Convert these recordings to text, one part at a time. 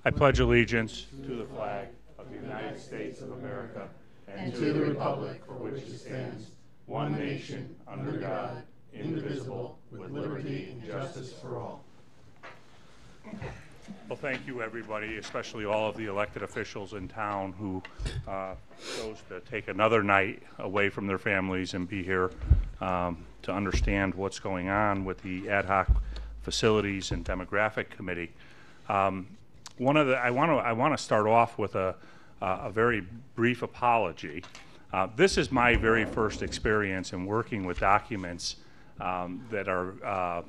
I pledge allegiance to the flag of the United States of America and to the republic for which it stands, one nation, under God, indivisible, with liberty and justice for all. Well, thank you, everybody, especially all of the elected officials in town who chose to take another night away from their families and be here to understand what's going on with the Ad Hoc Facilities and Demographic Committee. I want to start off with a very brief apology. This is my very first experience in working with documents that are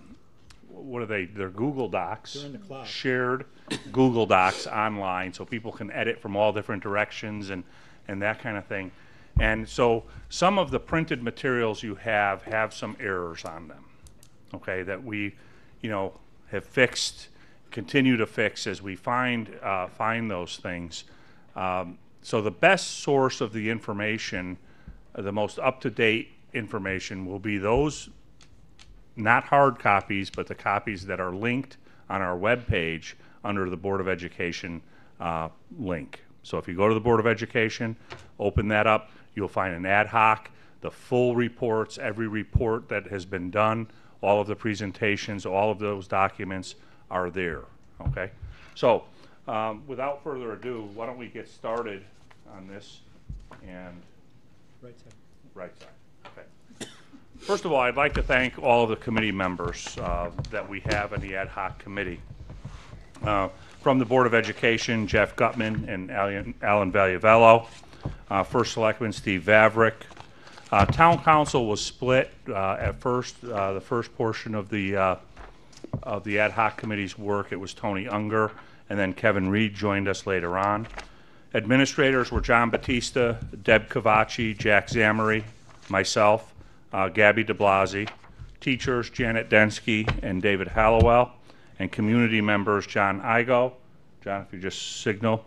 what are they? They're Google Docs. They're in the cloud. Shared Google Docs online, so people can edit from all different directions and that kind of thing. And so some of the printed materials you have some errors on them, okay, that we, have fixed, continue to fix as we find those things. So the best source of the information, the most up-to-date information, will be those, not hard copies, but the copies that are linked on our webpage under the Board of Education link. So if you go to the Board of Education, open that up, you'll find an ad hoc, the full reports, every report that has been done, all of the presentations, all of those documents are there, okay? So without further ado, why don't we get started on this? And Right side. right side, okay. First of all, I'd like to thank all of the committee members that we have in the ad hoc committee. From the Board of Education, Jeff Gutman and Alan Valiavello. First Selectman Steve Vavrick. Town Council was split at first. The first portion of the ad hoc committee's work, it was Tony Unger, and then Kevin Reed joined us later on. Administrators were John Batista, Deb Cavacci, Jack Zamery, myself, Gabby DeBlasi. Teachers, Janet Densky and David Hallowell. And community members, John Igo. John, if you just signal.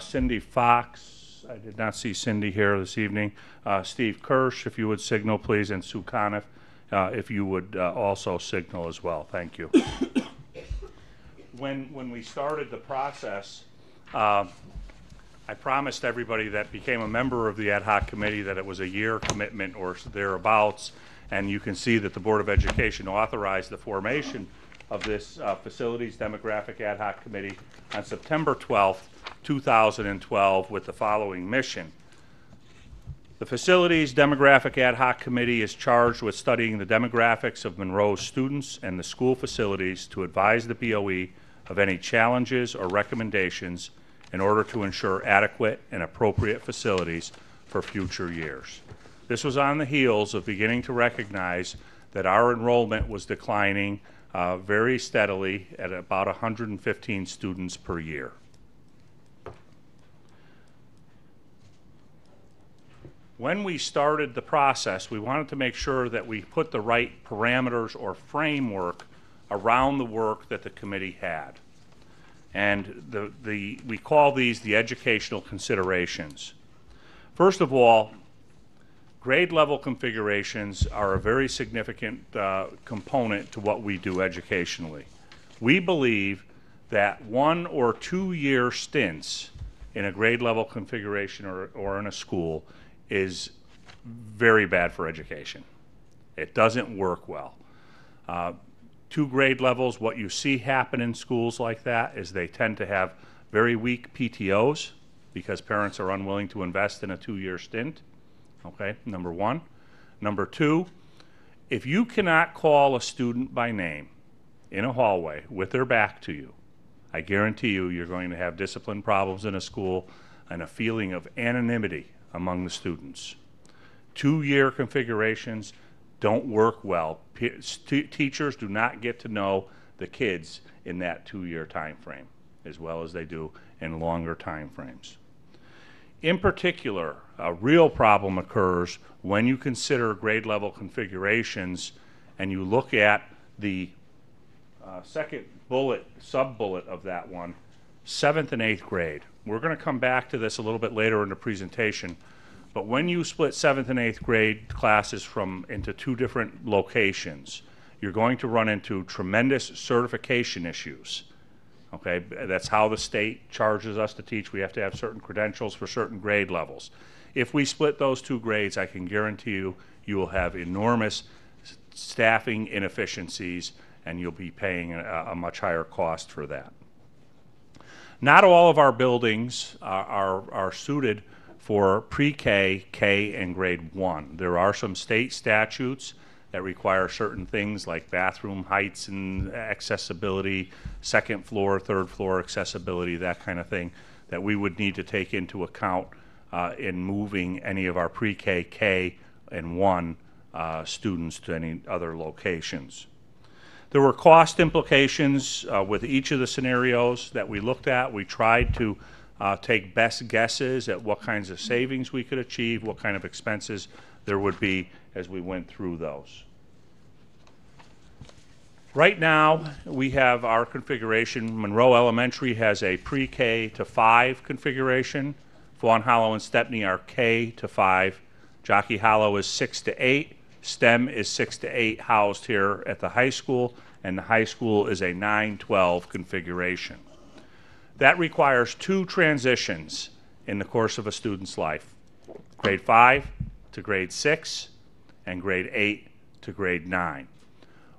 Cindy Fox. I did not see Cindy here this evening. Steve Kirsch, if you would signal, please. And Sue Coniff, if you would also signal as well. Thank you. When we started the process, I promised everybody that became a member of the ad hoc committee that it was a year commitment or thereabouts, and you can see that the Board of Education authorized the formation of this Facilities Demographic Ad Hoc Committee on September 12th, 2012 with the following mission. The Facilities Demographic Ad Hoc Committee is charged with studying the demographics of Monroe's students and the school facilities to advise the BOE of any challenges or recommendations in order to ensure adequate and appropriate facilities for future years. This was on the heels of beginning to recognize that our enrollment was declining very steadily at about 115 students per year. When we started the process, we wanted to make sure that we put the right parameters or framework around the work that the committee had. And we call these the educational considerations. First of all, grade level configurations are a very significant component to what we do educationally. We believe that 1 or 2 year stints in a grade level configuration or in a school is very bad for education. It doesn't work well. 2 grade levels, what you see happen in schools like that is they tend to have very weak PTOs because parents are unwilling to invest in a 2 year stint. Okay, number one. Number two, if you cannot call a student by name in a hallway with their back to you, I guarantee you you're going to have discipline problems in a school and a feeling of anonymity among the students. 2 year configurations don't work well. Teachers do not get to know the kids in that 2 year time frame as well as they do in longer time frames. In particular, a real problem occurs when you consider grade level configurations and you look at the second bullet, sub-bullet of that one, 7th and 8th grade. We're going to come back to this a little bit later in the presentation, but when you split 7th and 8th grade classes into 2 different locations, you're going to run into tremendous certification issues, Okay, that's how the state charges us to teach. We have to have certain credentials for certain grade levels. If we split those two grades, I can guarantee you, you will have enormous staffing inefficiencies, and you'll be paying a much higher cost for that. Not all of our buildings are suited for pre-K, K, and grade 1. There are some state statutes that require certain things like bathroom heights and accessibility, second floor, third floor accessibility, that kind of thing, that we would need to take into account in moving any of our pre-K, K, and 1 students to any other locations. There were cost implications with each of the scenarios that we looked at. We tried to take best guesses at what kinds of savings we could achieve, what kind of expenses there would be as we went through those. Right now, we have our configuration. Monroe Elementary has a pre-K to 5 configuration. Fawn Hollow and Stepney are K to 5. Jockey Hollow is 6 to 8. STEM is 6 to 8 housed here at the high school, and the high school is a 9-12 configuration. That requires 2 transitions in the course of a student's life: grade 5 to grade 6 and grade 8 to grade 9.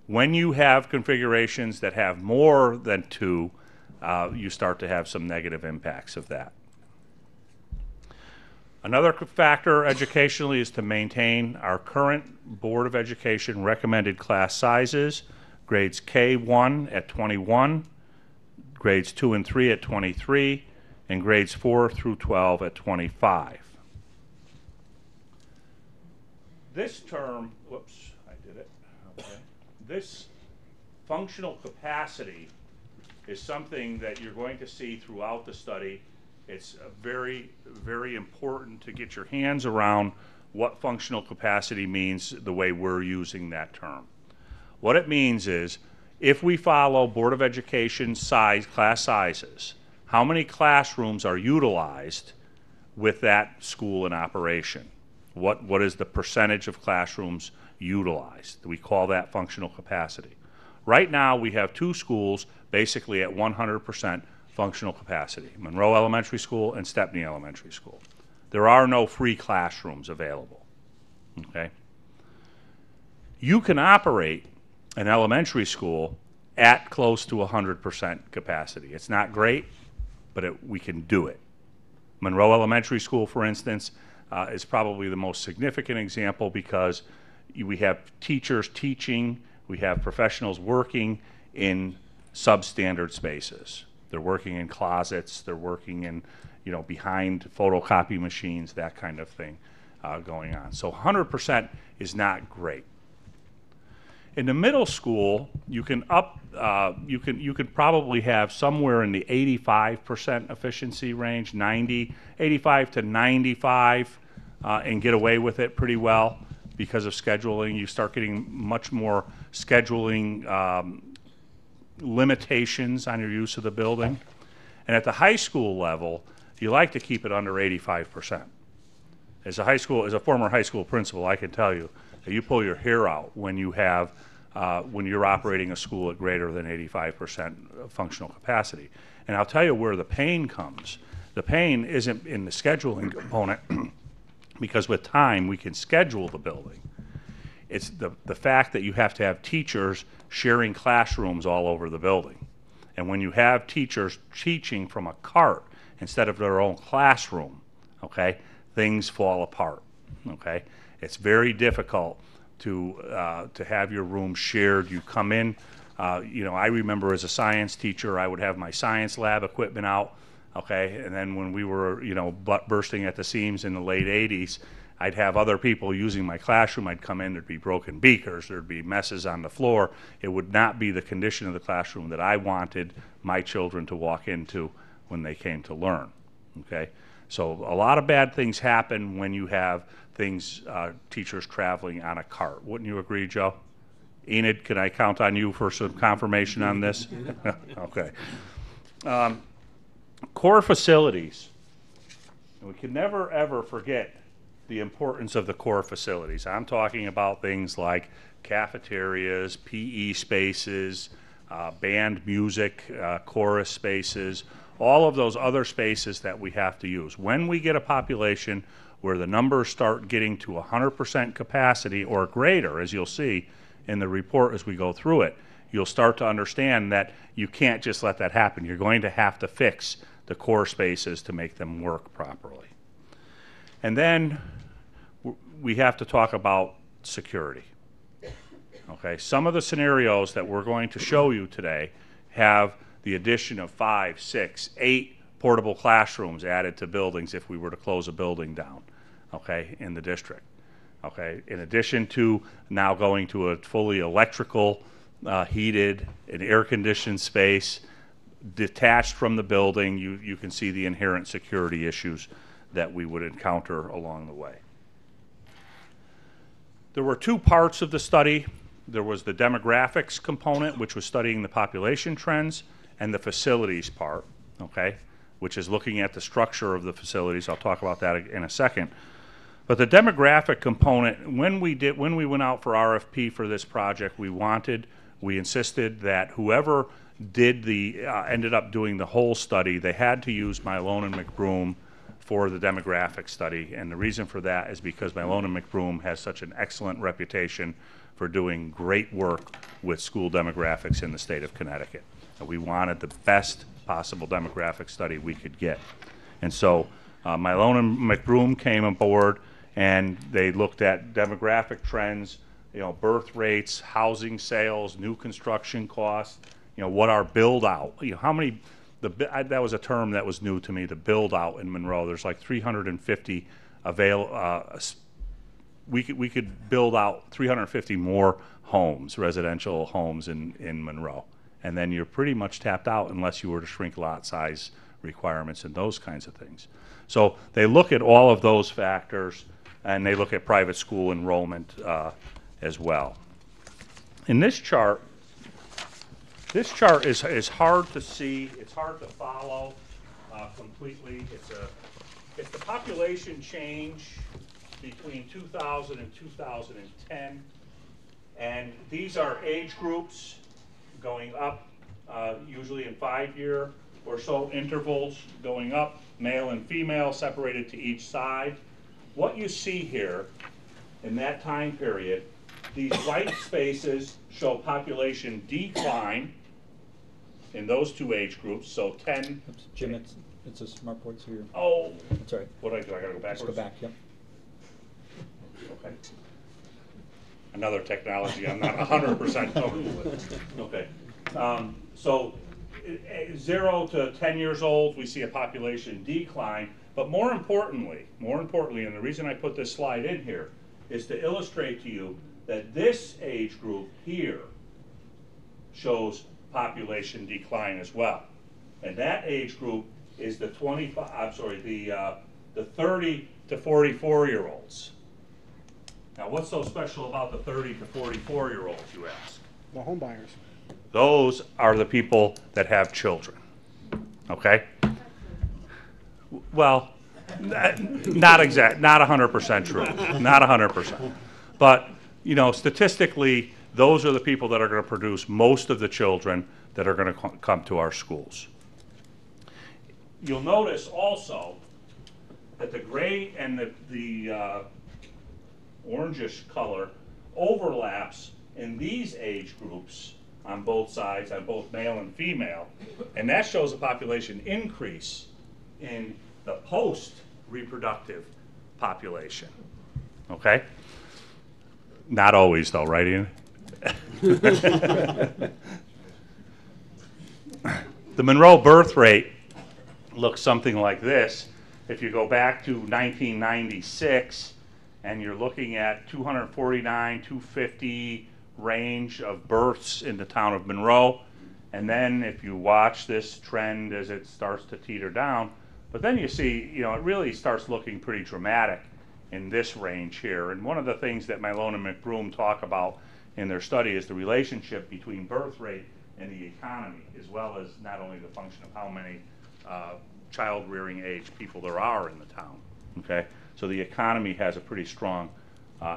When you have configurations that have more than 2, you start to have some negative impacts of that. Another factor educationally is to maintain our current Board of Education recommended class sizes: grades K1 at 21, grades 2 and 3 at 23, and grades 4 through 12 at 25. This term, whoops, I did it. Okay. This functional capacity is something that you're going to see throughout the study. It's very, very important to get your hands around what functional capacity means the way we're using that term. What it means is, if we follow Board of Education class sizes, how many classrooms are utilized with that school in operation? What is the percentage of classrooms utilized? We call that functional capacity. Right now, we have 2 schools basically at 100% functional capacity: Monroe Elementary School and Stepney Elementary School. There are no free classrooms available. Okay? You can operate an elementary school at close to 100% capacity. It's not great, but we can do it. Monroe Elementary School, for instance, is probably the most significant example, because we have teachers teaching, we have professionals working in substandard spaces. They're working in closets, they're working in, behind photocopy machines, that kind of thing going on. So 100% is not great. In the middle school, you can probably have somewhere in the 85% efficiency range, 85 to 95, and get away with it pretty well because of scheduling. You start getting much more scheduling limitations on your use of the building. And at the high school level, you like to keep it under 85%. As a former high school principal, I can tell you that you pull your hair out when you have when you're operating a school at greater than 85% functional capacity. And I'll tell you where the pain comes. The pain isn't in the scheduling component, because with time we can schedule the building. It's the fact that you have to have teachers sharing classrooms all over the building. And when you have teachers teaching from a cart instead of their own classroom, okay, things fall apart, okay? It's very difficult to have your room shared. You come in, I remember as a science teacher, I would have my science lab equipment out, okay, and then when we were, butt bursting at the seams in the late 80s, I'd have other people using my classroom. I'd come in, there'd be broken beakers, there'd be messes on the floor. It would not be the condition of the classroom that I wanted my children to walk into when they came to learn, okay? So a lot of bad things happen when you have things, teachers traveling on a cart. Wouldn't you agree, Joe? Enid, can I count on you for some confirmation on this? Okay. Core facilities. And we can never, ever forget the importance of the core facilities. I'm talking about things like cafeterias, PE spaces, band music, chorus spaces, all of those other spaces that we have to use. When we get a population where the numbers start getting to 100% capacity or greater, as you'll see in the report as we go through it, you'll start to understand that you can't just let that happen. You're going to have to fix the core spaces to make them work properly. And then we have to talk about security. Okay, some of the scenarios that we're going to show you today have the addition of 5, 6, 8 portable classrooms added to buildings if we were to close a building down, okay, in the district. Okay, in addition to now going to a fully electrical, heated and air-conditioned space, detached from the building, you can see the inherent security issues that we would encounter along the way. There were 2 parts of the study. There was the demographics component, which was studying the population trends, and the facilities part, okay, which is looking at the structure of the facilities. I'll talk about that in a second. But the demographic component, when we went out for RFP for this project, we insisted that whoever did ended up doing the whole study, they had to use Milone and McBroom for the demographic study. And the reason for that is because Milone and McBroom has such an excellent reputation for doing great work with school demographics in the state of Connecticut. And we wanted the best possible demographic study we could get. And so Milone and McBroom came aboard, and they looked at demographic trends, you know, birth rates, housing sales, new construction costs, you know, what our build out, you know, how many, that was a term that was new to me, the build out in Monroe. There's like 350 we could build out 350 more homes, residential homes in Monroe. And then you're pretty much tapped out unless you were to shrink lot size requirements and those kinds of things. So they look at all of those factors, and they look at private school enrollment as well. In this chart is hard to see. It's hard to follow completely. It's the population change between 2000 and 2010. And these are age groups going up, usually in 5-year or so intervals, going up, male and female separated to each side. What you see here in that time period, these white spaces show population decline in those 2 age groups, so 10. Oops, Jim, it's a smart board, so you're. Oh. That's all right. What do I do? I gotta go backwards? Just go back, yep. Okay. Another technology I'm not 100% comfortable with. Okay. So 0 to 10 years old, we see a population decline. But more importantly, and the reason I put this slide in here is to illustrate to you that this age group here shows population decline as well. And that age group is the 30 to 44-year-olds. Now, what's so special about the 30 to 44-year-olds, you ask? The home buyers. Those are the people that have children, okay? Well, not exact, not 100% true, not 100%. But, you know, statistically, those are the people that are going to produce most of the children that are going to come to our schools. You'll notice also that the gray and the orangish color overlaps in these age groups on both sides, on both male and female, and that shows a population increase in the post-reproductive population, okay? Not always though, right, Ian? The Monroe birth rate looks something like this. If you go back to 1996, and you're looking at 249, 250 range of births in the town of Monroe. And then if you watch this trend as it starts to teeter down, but then you see, you know, it really starts looking pretty dramatic in this range here. And one of the things that Milone and McBroom talk about in their study is the relationship between birth rate and the economy, as well as not only the function of how many child rearing age people there are in the town, okay? So the economy has a pretty strong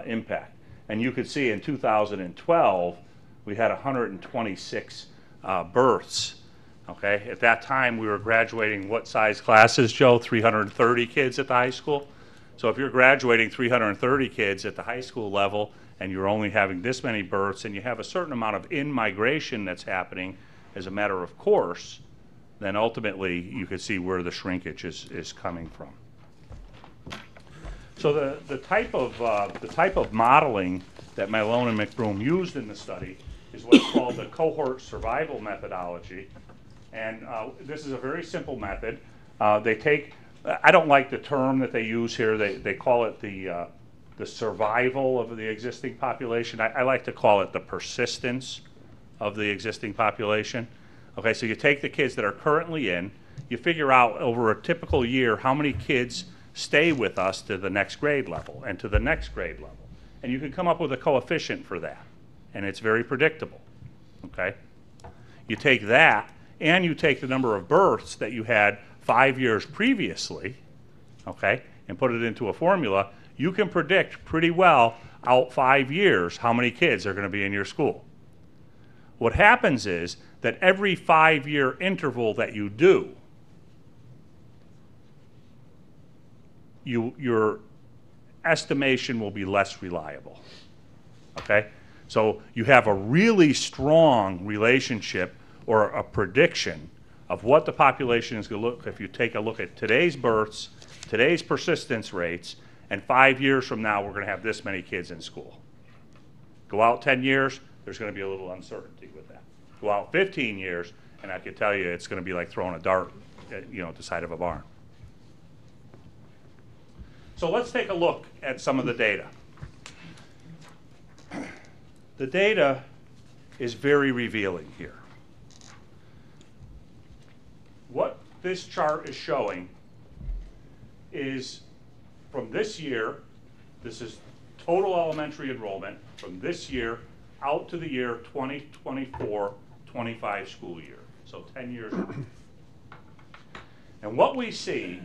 impact. And you could see in 2012, we had 126 births. Okay, at that time we were graduating what size classes, Joe? 330 kids at the high school. So if you're graduating 330 kids at the high school level and you're only having this many births and you have a certain amount of in-migration that's happening as a matter of course, then ultimately you can see where the shrinkage is coming from. So the type of modeling that Malone and McBroom used in the study is what's called the cohort survival methodology. And this is a very simple method. They take, I don't like the term that they use here. They call it the survival of the existing population. I like to call it the persistence of the existing population. Okay, so you take the kids that are currently in, you figure out over a typical year how many kids stay with us to the next grade level and to the next grade level. And you can come up with a coefficient for that. And it's very predictable. Okay? You take that and you take the number of births that you had 5 years previously, okay, and put it into a formula, you can predict pretty well out 5 years how many kids are going to be in your school. What happens is that every 5-year interval that you do, your estimation will be less reliable, okay? So you have a really strong relationship or a prediction of what the population is going to look if you take a look at today's births, today's persistence rates, and 5 years from now we're going to have this many kids in school. Go out 10 years, there's going to be a little uncertainty with that. Go out 15 years, and I can tell you it's going to be like throwing a dart at the side of a barn. So let's take a look at some of the data. The data is very revealing here. What this chart is showing is from this year, this is total elementary enrollment from this year out to the year 2024-25 school year, so 10 years out. And what we see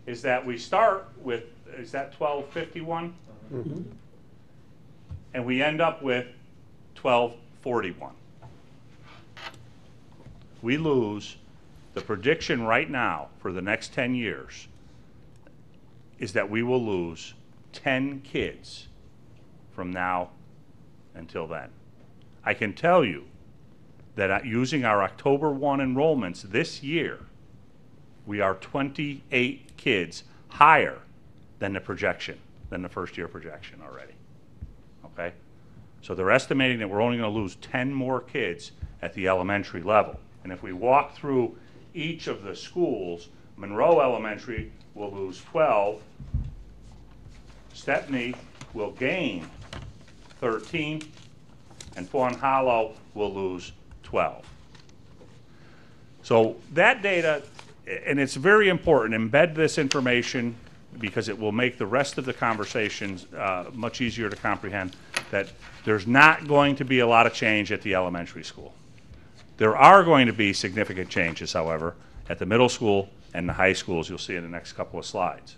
is that we start with, is that 1251? Mm-hmm. And we end up with 1241. We lose, the prediction right now for the next 10 years is that we will lose 10 kids from now until then. I can tell you that using our October 1 enrollments this year, we are 28 kids higher than the projection, than the first year projection already, okay? So they're estimating that we're only going to lose 10 more kids at the elementary level. And if we walk through each of the schools, Monroe Elementary will lose 12, Stepney will gain 13, and Fawn Hollow will lose 12. So that data, and it's very important, embed this information because it will make the rest of the conversations much easier to comprehend, that there's not going to be a lot of change at the elementary school. There are going to be significant changes, however, at the middle school and the high schools. You'll see in the next couple of slides.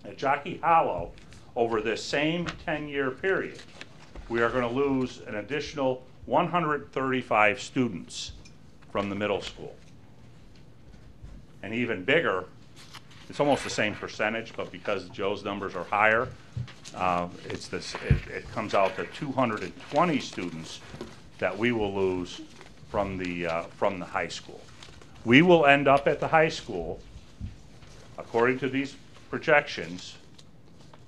At Jockey Hollow, over this same 10-year period, we are going to lose an additional 135 students from the middle school. And even bigger, it's almost the same percentage, but because Joe's numbers are higher, it comes out to 220 students that we will lose from the high school. We will end up at the high school, according to these projections,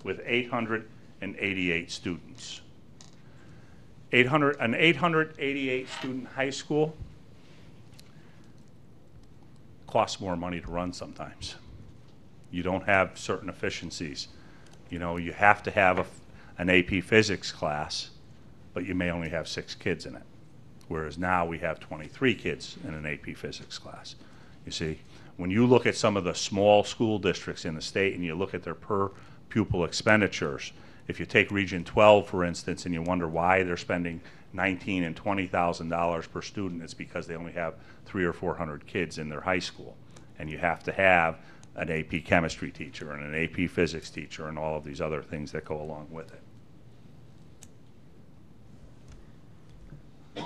with 888 students. An 888 student high school costs more money to run sometimes. You don't have certain efficiencies. You know, you have to have an AP physics class, but you may only have 6 kids in it. Whereas now we have 23 kids in an AP physics class. You see, when you look at some of the small school districts in the state and you look at their per pupil expenditures, if you take Region 12, for instance, and you wonder why they're spending $19,000 and $20,000 per student, it's because they only have 300 or 400 kids in their high school. And you have to have an AP chemistry teacher and an AP physics teacher and all of these other things that go along with it.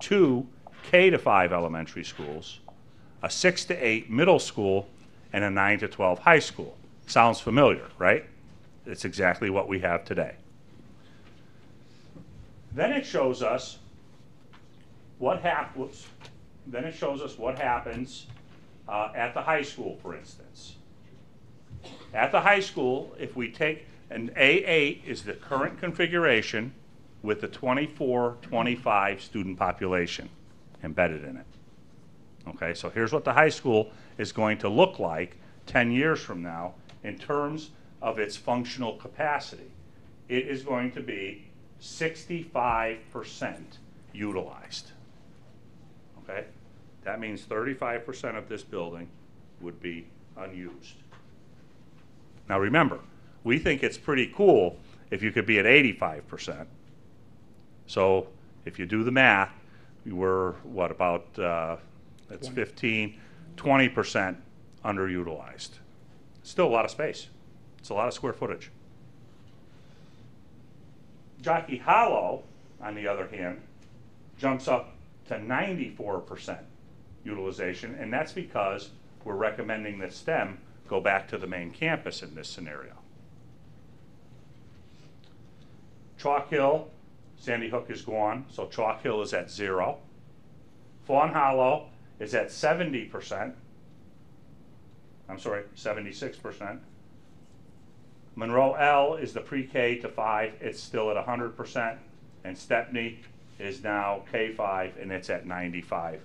2 K to 5 elementary schools, a 6 to 8 middle school, and a 9 to 12 high school. Sounds familiar, right? It's exactly what we have today. Then it shows us what happens at the high school, for instance. At the high school, if we take an A8 is the current configuration with the 24-25 student population embedded in it. Okay, so here's what the high school is going to look like 10 years from now in terms of its functional capacity. It is going to be 65% utilized. Okay, that means 35% of this building would be unused. Now remember, we think it's pretty cool if you could be at 85%. So if you do the math, we were, what, about, that's 15, 20% underutilized. Still a lot of space. It's a lot of square footage. Jockey Hollow, on the other hand, jumps up to 94% utilization, and that's because we're recommending that STEM go back to the main campus in this scenario. Chalk Hill, Sandy Hook is gone, so Chalk Hill is at 0. Fawn Hollow is at 70%. I'm sorry, 76%. Monroe L is the pre-K to 5, it's still at 100%, and Stepney is now K5 and it's at 95%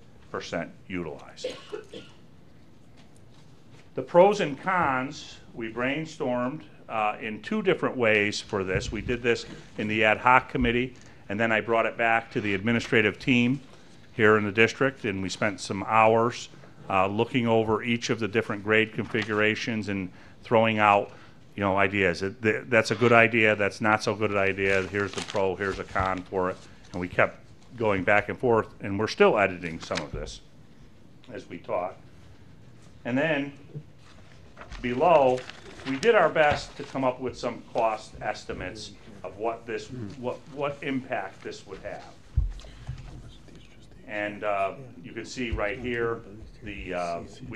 utilized. The pros and cons, we brainstormed in 2 different ways for this. We did this in the ad hoc committee, and then I brought it back to the administrative team here in the district, and we spent some hours looking over each of the different grade configurations and throwing out, you know, ideas. That's a good idea, that's not so good an idea, here's the pro, here's a con for it. And we kept going back and forth, and we're still editing some of this as we taught. And then below, we did our best to come up with some cost estimates of what this, what impact this would have. And you can see right here, we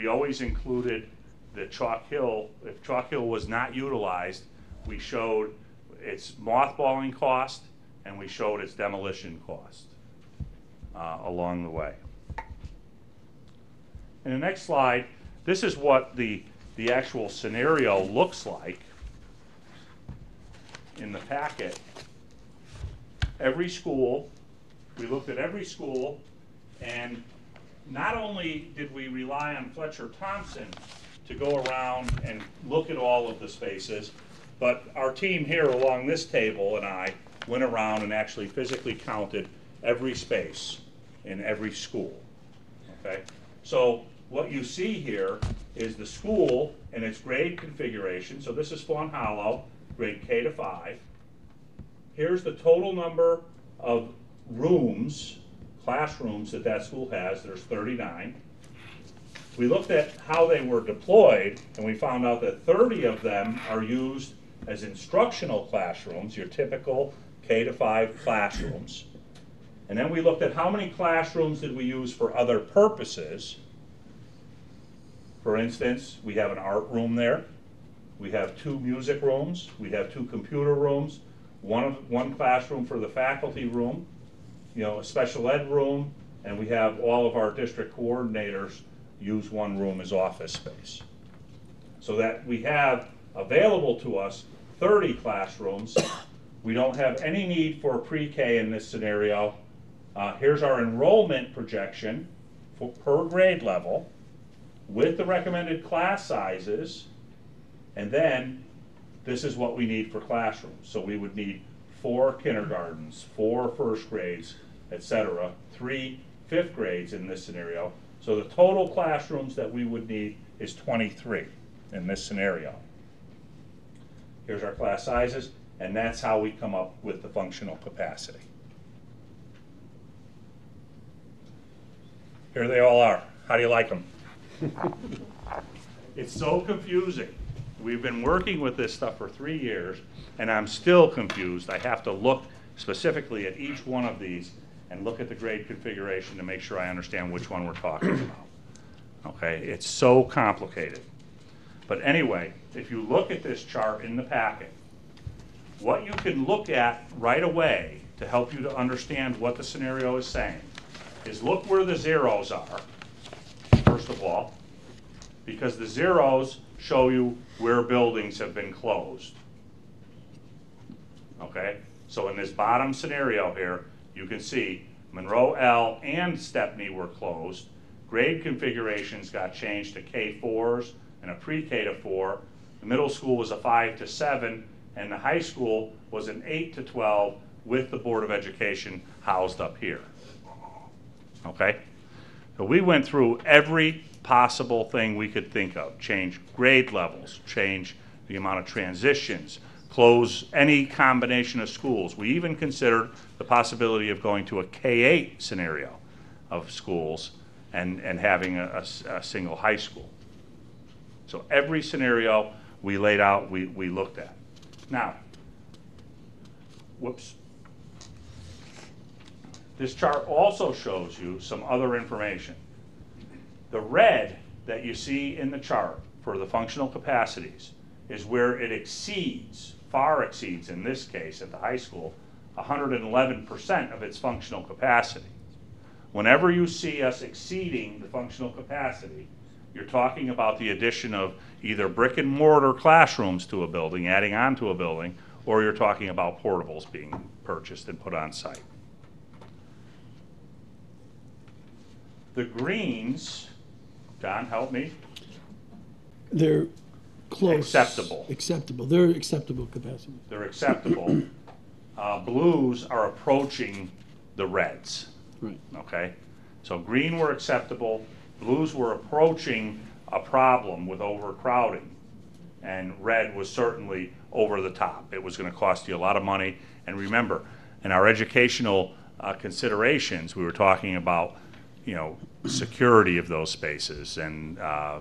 always included the Chalk Hill. If Chalk Hill was not utilized, we showed its mothballing cost and we showed its demolition cost along the way. In the next slide, this is what the actual scenario looks like in the packet. Every school, we looked at every school, and not only did we rely on Fletcher Thompson to go around and look at all of the spaces, but our team here along this table and I went around and actually physically counted every space in every school. Okay, so what you see here is the school and its grade configuration. So this is Fawn Hollow, grade K to 5. Here's the total number of rooms, classrooms that that school has. There's 39. We looked at how they were deployed, and we found out that 30 of them are used as instructional classrooms, your typical K to 5 classrooms. And then we looked at how many classrooms did we use for other purposes. For instance, we have an art room there. We have 2 music rooms. We have 2 computer rooms. One classroom for the faculty room, you know, a special ed room, and we have all of our district coordinators use one room as office space. So that we have available to us 30 classrooms. We don't have any need for pre-K in this scenario. Here's our enrollment projection per grade level with the recommended class sizes, and then this is what we need for classrooms. So we would need 4 kindergartens, 4 first grades, etc., 3 fifth grades in this scenario. So the total classrooms that we would need is 23 in this scenario. Here's our class sizes, and that's how we come up with the functional capacity. Here they all are. How do you like them? It's so confusing. We've been working with this stuff for 3 years, and I'm still confused. I have to look specifically at each one of these and look at the grade configuration to make sure I understand which one we're talking about. Okay, it's so complicated. But anyway, if you look at this chart in the packet, what you can look at right away to help you to understand what the scenario is saying is look where the zeros are, first of all, because the zeros show you where buildings have been closed. Okay, so in this bottom scenario here, you can see Monroe L and Stepney were closed. Grade configurations got changed to K4s and a pre-K to 4. The middle school was a 5 to 7, and the high school was an 8 to 12 with the Board of Education housed up here. Okay? So we went through every possible thing we could think of. Change grade levels, change the amount of transitions, close any combination of schools. We even considered the possibility of going to a K-8 scenario of schools and having a single high school. So every scenario we laid out, we looked at. Now, whoops. This chart also shows you some other information. The red that you see in the chart for the functional capacities is where it exceeds, far exceeds in this case at the high school, 111% of its functional capacity. Whenever you see us exceeding the functional capacity, you're talking about the addition of either brick and mortar classrooms to a building, adding on to a building, or you're talking about portables being purchased and put on site. The greens, John, help me. They're close. Acceptable. Acceptable. They're acceptable capacity. They're acceptable. Blues are approaching the reds. Right. Okay? So green were acceptable. Blues were approaching a problem with overcrowding. And red was certainly over the top. It was going to cost you a lot of money. And remember, in our educational considerations, we were talking about, you know, security of those spaces and,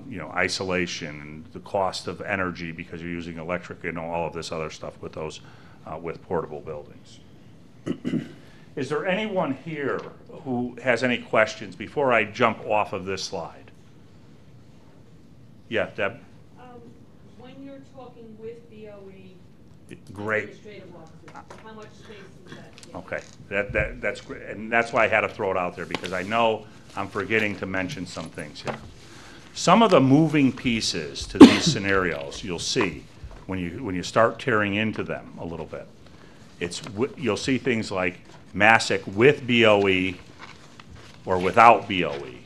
you know, isolation and the cost of energy because you're using electric and all of this other stuff with those, with portable buildings. Is there anyone here who has any questions before I jump off of this slide? Yeah, Deb? When you're talking with BOE, Great. administrative officers, how much space is that? Okay, that's great, and that's why I had to throw it out there because I know I'm forgetting to mention some things here. Some of the moving pieces to these scenarios you'll see when you start tearing into them a little bit. You'll see things like MASIC with BOE or without BOE,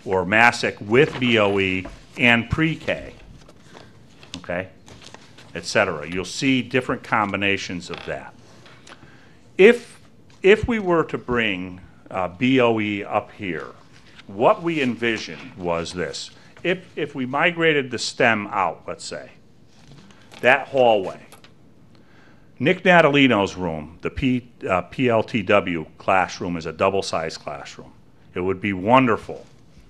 or MASIC with BOE and pre-K, okay, et cetera. You'll see different combinations of that. If we were to bring BOE up here, what we envisioned was this. If we migrated the STEM out, let's say, that hallway, Nick Natalino's room, the PLTW classroom, is a double-sized classroom. It would be wonderful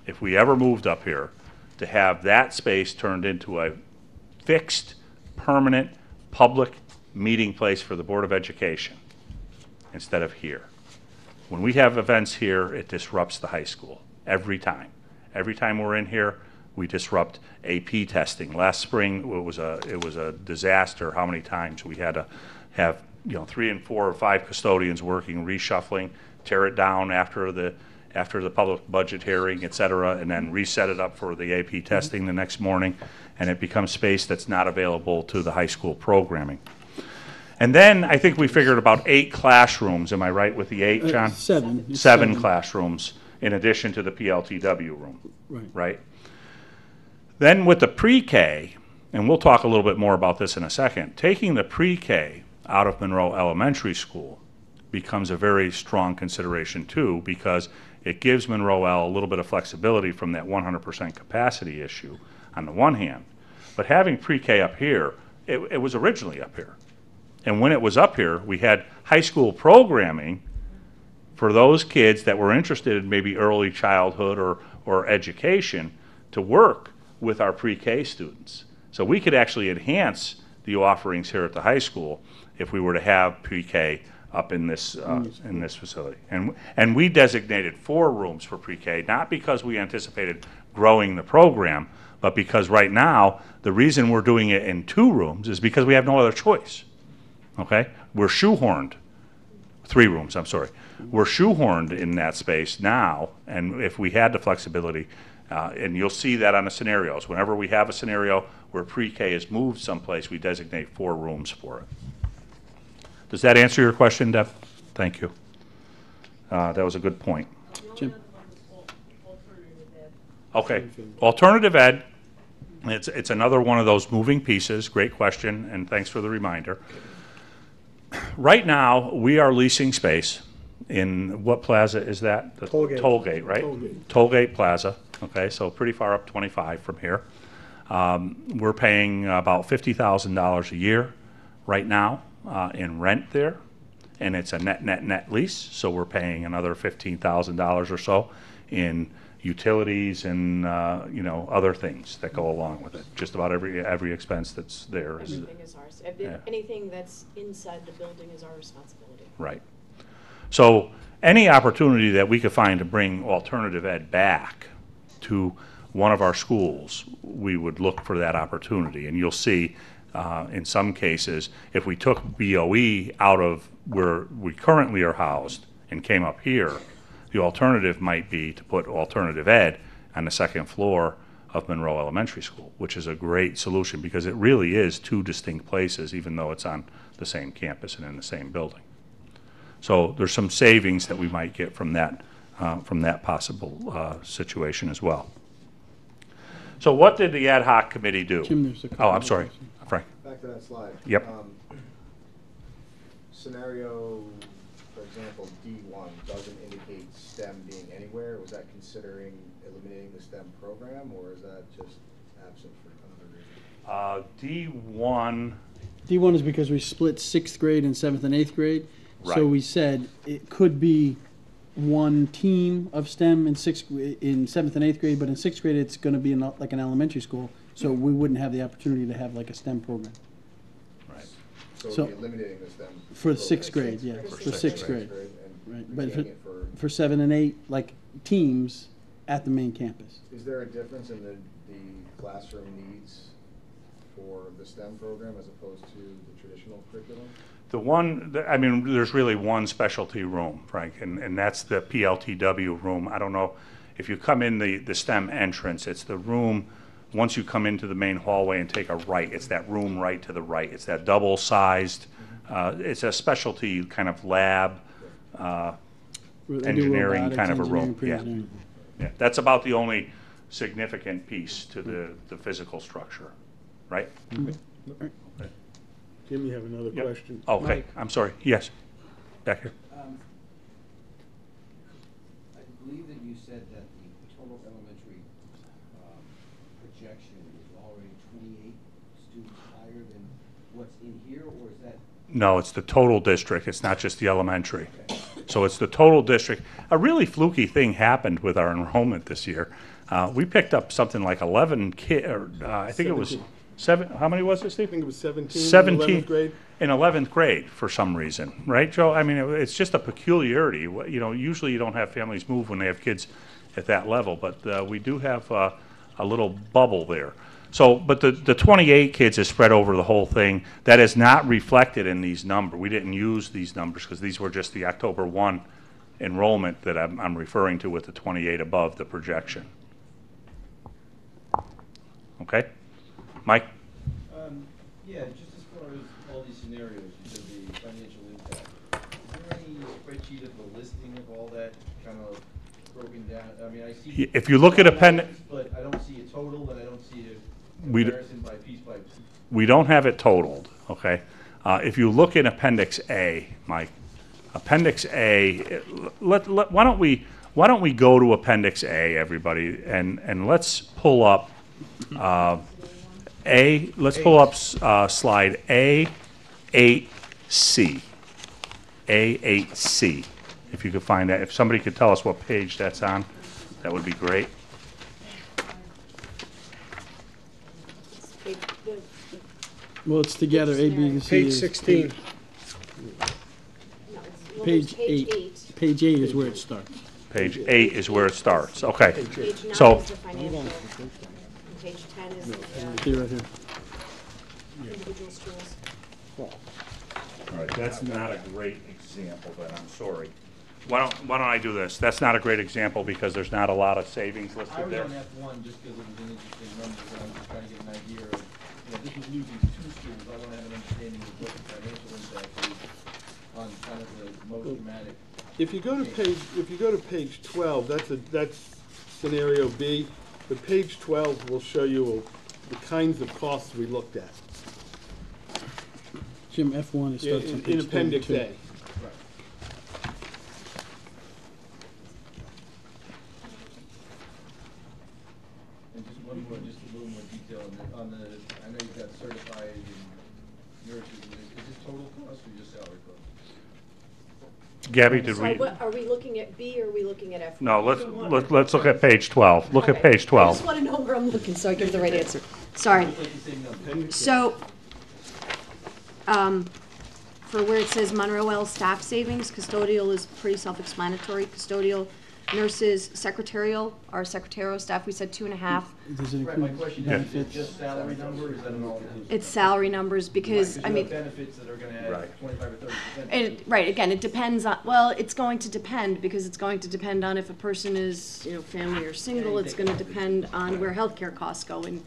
if we ever moved up here to have that space turned into a fixed, permanent, public meeting place for the Board of Education instead of here. When we have events here, it disrupts the high school every time. Every time we're in here, we disrupt AP testing. Last spring, it was a disaster how many times we had to have, you know, 3 and 4 or 5 custodians working, reshuffling, tear it down after the public budget hearing, et cetera, and then reset it up for the AP testing the next morning, and it becomes space that's not available to the high school programming. And then I think we figured about 8 classrooms. Am I right with the 8, John? 7. Seven classrooms in addition to the PLTW room, right? Then with the pre-K, and we'll talk a little bit more about this in a second, taking the pre-K out of Monroe Elementary School becomes a very strong consideration too, because it gives Monroe L a little bit of flexibility from that 100% capacity issue on the one hand. But having pre-K up here, it was originally up here. And when it was up here, we had high school programming for those kids that were interested in maybe early childhood or education to work with our pre-K students. So we could actually enhance the offerings here at the high school if we were to have pre-K up in this facility. And we designated 4 rooms for pre-K, not because we anticipated growing the program, but because right now, the reason we're doing it in 2 rooms is because we have no other choice, okay? We're shoehorned, 3 rooms, I'm sorry. We're shoehorned in that space now, and if we had the flexibility, and you'll see that on the scenarios, whenever we have a scenario where pre-K is moved someplace, we designate 4 rooms for it. Does that answer your question, Deb? Thank you. That was a good point. The only Jim? other one was alternative ed. Okay, alternative ed, it's another one of those moving pieces. Great question, and thanks for the reminder. Right now, we are leasing space in, what plaza is that? The Tollgate. Tollgate, right? Tollgate Plaza, okay, so pretty far up 25 from here. We're paying about $50,000 a year right now in rent there, and it's a net lease, so we're paying another $15,000 or so in utilities and other things that go along with it. Just about every expense that's there is Everything is ours. Yeah. Anything that's inside the building is our responsibility. right. So any opportunity that we could find to bring alternative ed back to one of our schools, we would look for that opportunity. And you'll see in some cases, if we took BOE out of where we currently are housed and came up here, the alternative might be to put alternative ed on the 2nd floor of Monroe Elementary School, which is a great solution because it really is 2 distinct places, even though it's on the same campus and in the same building. So there's some savings that we might get from that possible situation as well. So what did the ad hoc committee do? Jim, there's a couple Oh, I'm sorry, Frank. Back to that slide. Yep. Scenario, for example, D1 doesn't indicate STEM being anywhere. Was that considering eliminating the STEM program, or is that just absent for another reason? D1, D1 is because we split 6th grade and 7th and 8th grade. Right. So we said it could be one team of STEM in 7th and 8th grade, but in 6th grade, it's going to be like an elementary school. So we wouldn't have the opportunity to have like a STEM program. right. So So- we'd be eliminating the STEM For program. 6th grade, yeah, For for 6th 6th grade. And Right, but retaining it for, For 7 and 8, like teams at the main campus. is there a difference in the classroom needs for the STEM program as opposed to the traditional curriculum? There's really one specialty room, Frank, and that's the PLTW room. I don't know, if you come in the STEM entrance, it's the room, once you come into the main hallway and take a right, it's that room right to the right. It's that double-sized, it's a specialty kind of lab, They do engineering robotics, kind of a room, engineering, pre-engineering. Yeah, that's about the only significant piece to the physical structure, right? Jim, you have another Yep. question? Okay, Mike. I'm sorry, yes, back here. I believe that you said that the total elementary projection is already 28 students higher than what's in here, or is that? No, it's the total district, it's not just the elementary. So it's the total district. A really fluky thing happened with our enrollment this year. We picked up something like 11 I think it was 7, how many was it, I Steve? think it was 17 in 17 11th grade. in 11th grade for some reason, right, Joe? I mean, it's just a peculiarity. Usually you don't have families move when they have kids at that level, but we do have a little bubble there. So, but the 28 kids is spread over the whole thing. That is not reflected in these numbers. We didn't use these numbers because these were just the October 1 enrollment that I'm referring to with the 28 above the projection. Okay? Mike? Yeah, just as far as all these scenarios, you said the financial impact. Is there any spreadsheet of the listing of all that kind of broken down? I mean, I see. If you look at appendix, But I don't see a total, and I don't see a We d- comparison by piece by piece. we don't have it totaled, okay? If you look in Appendix A, Mike, Appendix A, why don't we go to Appendix A, everybody, and let's pull up let's pull up slide A8C. A8C, if you could find that. If somebody could tell us what page that's on, that would be great. Well, it's together, A, B, and C. Page is 16. No, page Page 8. eight. Page 8 is where it starts. Page 8 is where it starts, okay. Page 9 So- is the financial, and page 10 is the See right here. individual schools. All right, that's not a great example, then, I'm sorry. Why don't I do this? That's not a great example because there's not a lot of savings I listed was there. on F1 just because it was an interesting number, and I'm just trying to get an idea of, this was losing 2 schools, I want to have an understanding of what the financial impact is on kind of the most dramatic. If you go to page 12, that's scenario B. But page 12 will show you the kinds of costs we looked at Jim, F1 it starts on in page Appendix 32. A. And just one more, just a little more detail on the, I know you've got certified and nurses, is this total cost or just salary cost? Gabby, did Sorry, we? what, are we looking at B or are we looking at F? No, let's look at page 12. Look at Okay. page I 12. just want to know where I'm looking, so I give the right answer. Sorry. It's like the same number. So, for where it says Monroe L staff savings, custodial is pretty self-explanatory. Custodial, nurses, secretarial, our secretarial staff, we said 2.5. Does it Right, my include question is, benefits? just salary number, or is that an all inclusive? It's salary numbers because, I you mean, have benefits that are gonna add Right. 25 or 30%. right, again, it depends on, well, it's going to depend because it's going to depend on if a person is, family or single. It's going to depend on where healthcare costs go in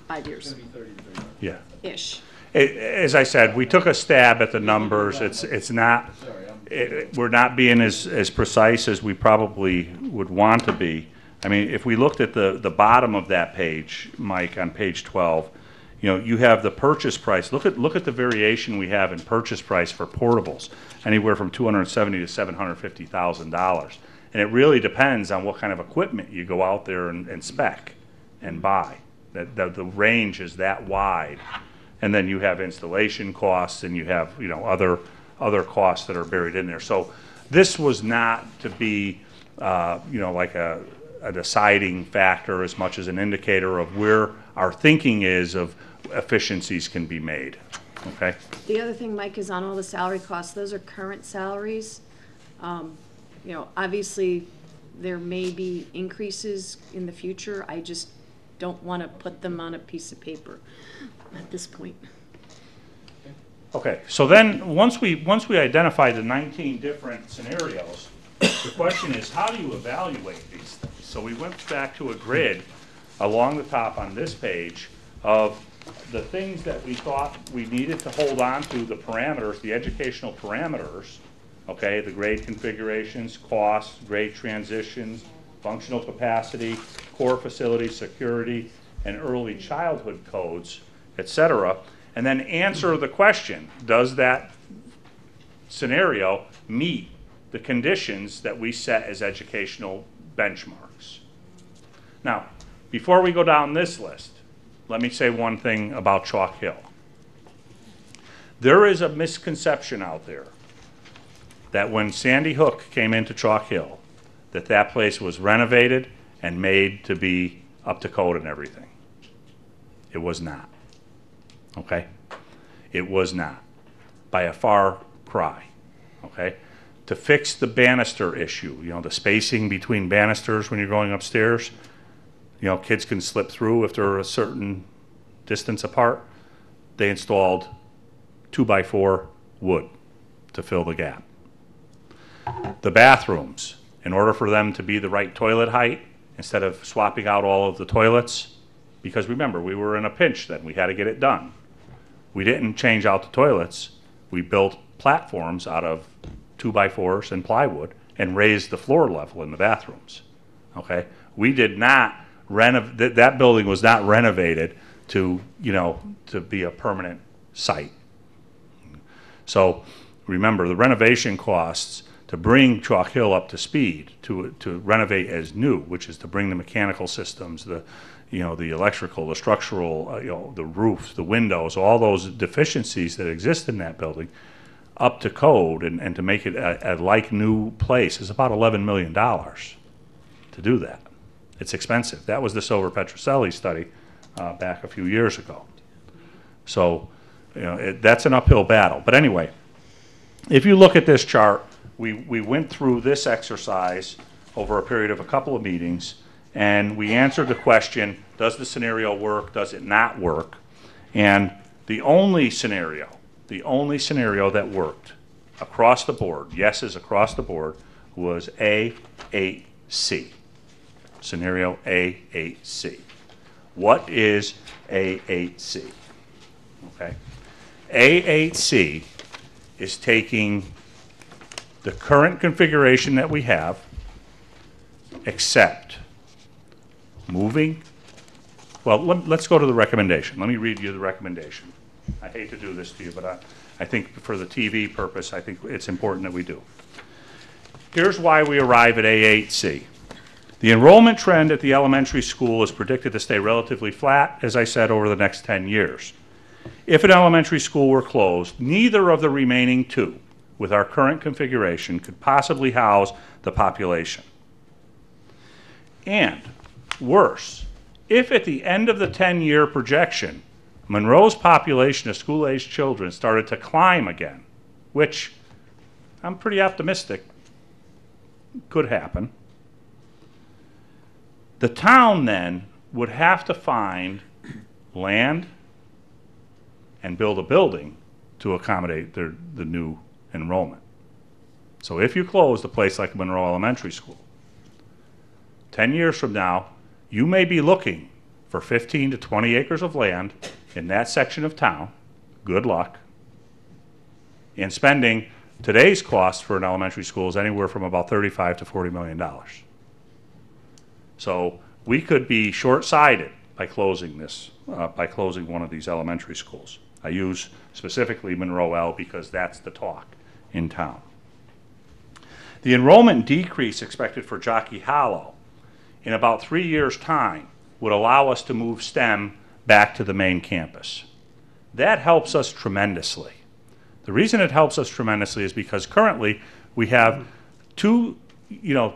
5 It's years-ish. gonna be 30 to 35. Yeah. As I said, we took a stab at the numbers. It's not, Sorry, we're not being as precise as we probably would want to be. I mean, if we looked at the bottom of that page, Mike, on page 12, you have the purchase price. Look at the variation we have in purchase price for portables, anywhere from $270,000 to $750,000. And it really depends on what kind of equipment you go out there and spec and buy. The range is that wide. And then you have installation costs and you have, other costs that are buried in there. So this was not to be, like a deciding factor as much as an indicator of where our thinking is of efficiencies can be made, okay? The other thing, Mike, is on all the salary costs, those are current salaries. Obviously, there may be increases in the future. I just don't want to put them on a piece of paper at this point. Okay, so then, once we identify the 19 different scenarios, the question is, how do you evaluate these things? So we went back to a grid along the top on this page of the things that we thought we needed to hold on to, the parameters, the educational parameters, okay, the grade configurations, costs, grade transitions, functional capacity, core facility security, and early childhood codes, et cetera, and then answer the question, does that scenario meet the conditions that we set as educational benchmarks? Now, before we go down this list, let me say one thing about Chalk Hill. There is a misconception out there that when Sandy Hook came into Chalk Hill, that place was renovated and made to be up to code and everything. It was not. Okay? It was not. By a far cry. Okay? To fix the banister issue, the spacing between banisters when you're going upstairs, kids can slip through if they're a certain distance apart. They installed 2x4 wood to fill the gap. The bathrooms, in order for them to be the right toilet height, instead of swapping out all of the toilets, because remember, we were in a pinch then, we had to get it done. We didn't change out the toilets. We built platforms out of 2x4s and plywood and raised the floor level in the bathrooms. Okay? We did not that building was not renovated to be a permanent site. So remember, the renovation costs to bring Chalk Hill up to speed, to renovate as new, which is to bring the mechanical systems, the electrical, the structural, the roofs, the windows, all those deficiencies that exist in that building, up to code and to make it a like new place is about $11 million to do that. It's expensive. That was the Silver Petroselli study back a few years ago. So, that's an uphill battle. But anyway, if you look at this chart, we went through this exercise over a period of a couple of meetings, and we answered the question, does the scenario work, does it not work? And the only scenario that worked across the board, yeses across the board, was A8C. Scenario A8C. What is A8C? Okay. A8C is taking the current configuration that we have, except moving, well, let's go to the recommendation. Let me read you the recommendation. I hate to do this to you, but I think for the TV purpose, I think it's important that we do. Here's why we arrive at A8C. The enrollment trend at the elementary school is predicted to stay relatively flat, as I said, over the next 10 years. If an elementary school were closed, neither of the remaining two, with our current configuration, could possibly house the population. And worse, if at the end of the 10-year projection, Monroe's population of school-aged children started to climb again, which I'm pretty optimistic could happen, the town then would have to find land and build a building to accommodate the new enrollment. So if you close a place like Monroe Elementary School, 10 years from now, you may be looking for 15 to 20 acres of land in that section of town, good luck, and spending today's cost for an elementary school is anywhere from about $35 to $40 million. So we could be short-sighted by closing this, by closing one of these elementary schools. I use specifically Monroe L because that's the talk in town. The enrollment decrease expected for Jockey Hollow in about 3 years' time would allow us to move STEM back to the main campus. That helps us tremendously. The reason it helps us tremendously is because currently we have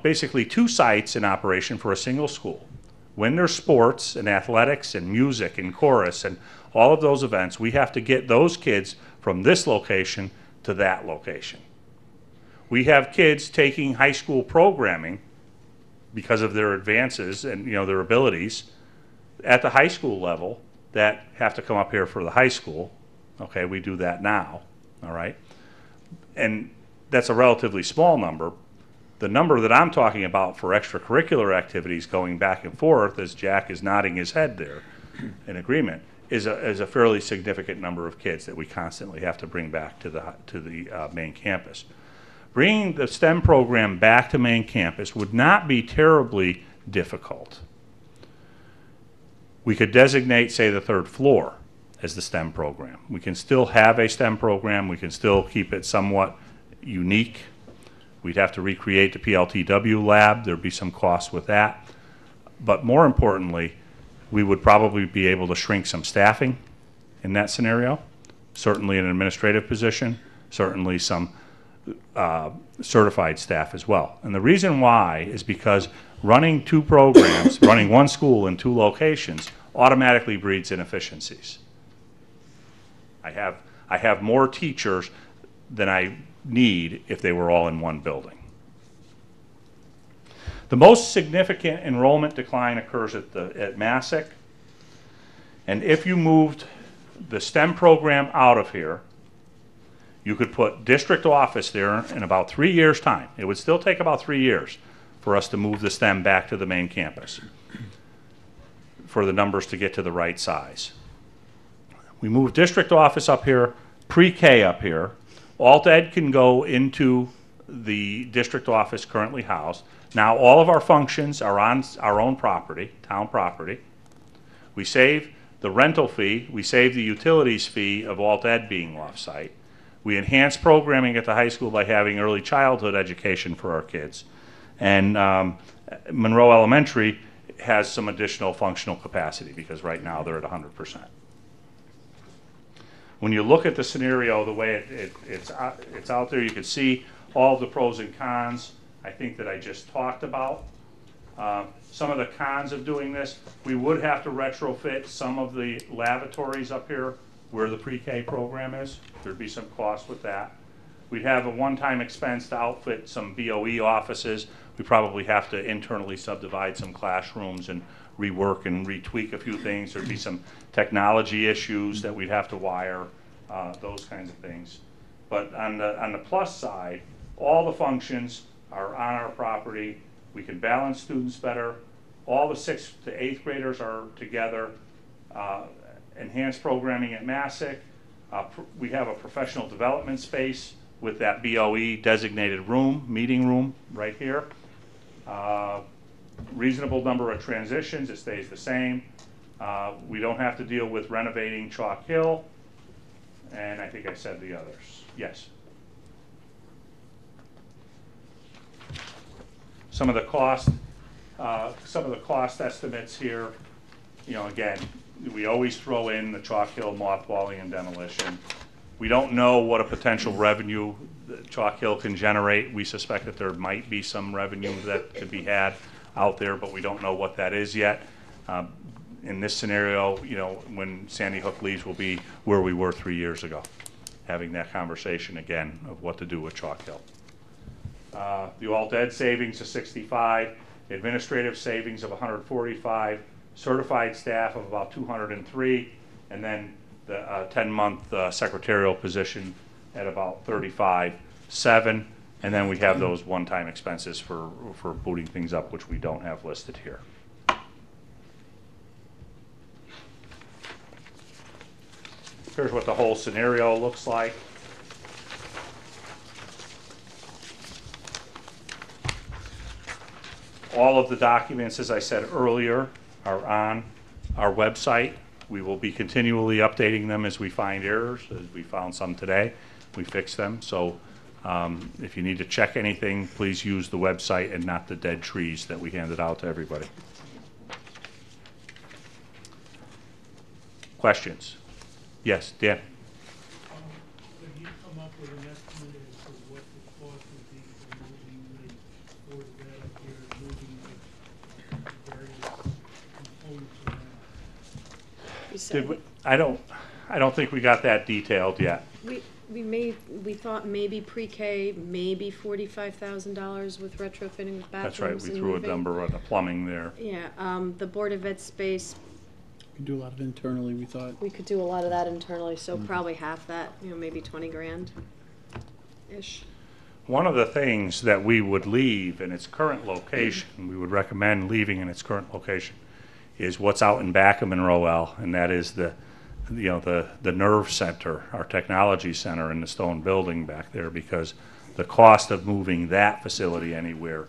basically two sites in operation for a single school. When there's sports and athletics and music and chorus and all of those events, we have to get those kids from this location to that location. We have kids taking high school programming because of their advances and their abilities at the high school level that have to come up here for the high school. Okay, we do that now, all right? And that's a relatively small number. The number that I'm talking about for extracurricular activities going back and forth, as Jack is nodding his head there in agreement, is a fairly significant number of kids that we constantly have to bring back to the main campus. Bringing the STEM program back to main campus would not be terribly difficult. We could designate, say, the third floor as the STEM program. We can still have a STEM program. We can still keep it somewhat unique. We'd have to recreate the PLTW lab. There'd be some costs with that. But more importantly, we would probably be able to shrink some staffing in that scenario, certainly an administrative position, certainly some certified staff as well. And the reason why is because running two programs, running one school in two locations, automatically breeds inefficiencies. I have more teachers than I need if they were all in one building. The most significant enrollment decline occurs at Massac, and if you moved the STEM program out of here, you could put district office there in about 3 years' time. It would still take about 3 years for us to move the STEM back to the main campus for the numbers to get to the right size. We move district office up here, pre-K up here. Alt Ed can go into the district office currently housed. Now all of our functions are on our own property, town property. We save the rental fee, we save the utilities fee of Alt Ed being off-site. We enhance programming at the high school by having early childhood education for our kids. And Monroe Elementary has some additional functional capacity because right now they're at 100%. When you look at the scenario, the way it's out there, you can see all the pros and cons, I think, that I just talked about. Some of the cons of doing this, we would have to retrofit some of the lavatories up here where the pre-K program is. There'd be some cost with that. We'd have a one-time expense to outfit some BOE offices. We probably have to internally subdivide some classrooms and rework and retweak a few things. There'd be some technology issues that we'd have to wire, those kinds of things. But on the plus side, all the functions are on our property. We can balance students better. All the 6th to 8th graders are together. Enhanced programming at Massac. We have a professional development space with that BOE designated room, meeting room right here. Reasonable number of transitions, it stays the same. We don't have to deal with renovating Chalk Hill. And I think I said the others. Yes. Some of the cost estimates here, you know, again, we always throw in the Chalk Hill mothballing and demolition. We don't know what a potential revenue that Chalk Hill can generate. We suspect that there might be some revenue that could be had out there, but we don't know what that is yet. In this scenario, you know, when Sandy Hook leaves, we'll be where we were 3 years ago, having that conversation again of what to do with Chalk Hill. The alt ed savings of 65, administrative savings of 145, certified staff of about 203, and then the 10-month secretarial position at about 35.7, and then we have those one-time expenses for booting things up, which we don't have listed here. Here's what the whole scenario looks like. All of the documents, as I said earlier, are on our website. We will be continually updating them as we find errors. As we found some today, we fix them. So if you need to check anything, please use the website and not the dead trees that we handed out to everybody. Questions? Yes, Dan? Could you come up with an estimate as to what the cost would be for moving the Board of Ed up here, moving the various components around? We said I don't think we got that detailed yet. we thought maybe pre-K, maybe $45,000 with retrofitting the bathrooms. That's right, we and threw a moving. number on the plumbing there. Yeah, the Board of Ed space, We could do a lot of internally, we thought. we could do a lot of that internally, so probably half that, you know, maybe 20 grand-ish. One of the things that we would leave in its current location, we would recommend leaving in its current location, is what's out in back of Monroe L, and that is the nerve center, our technology center in the stone building back there, because the cost of moving that facility anywhere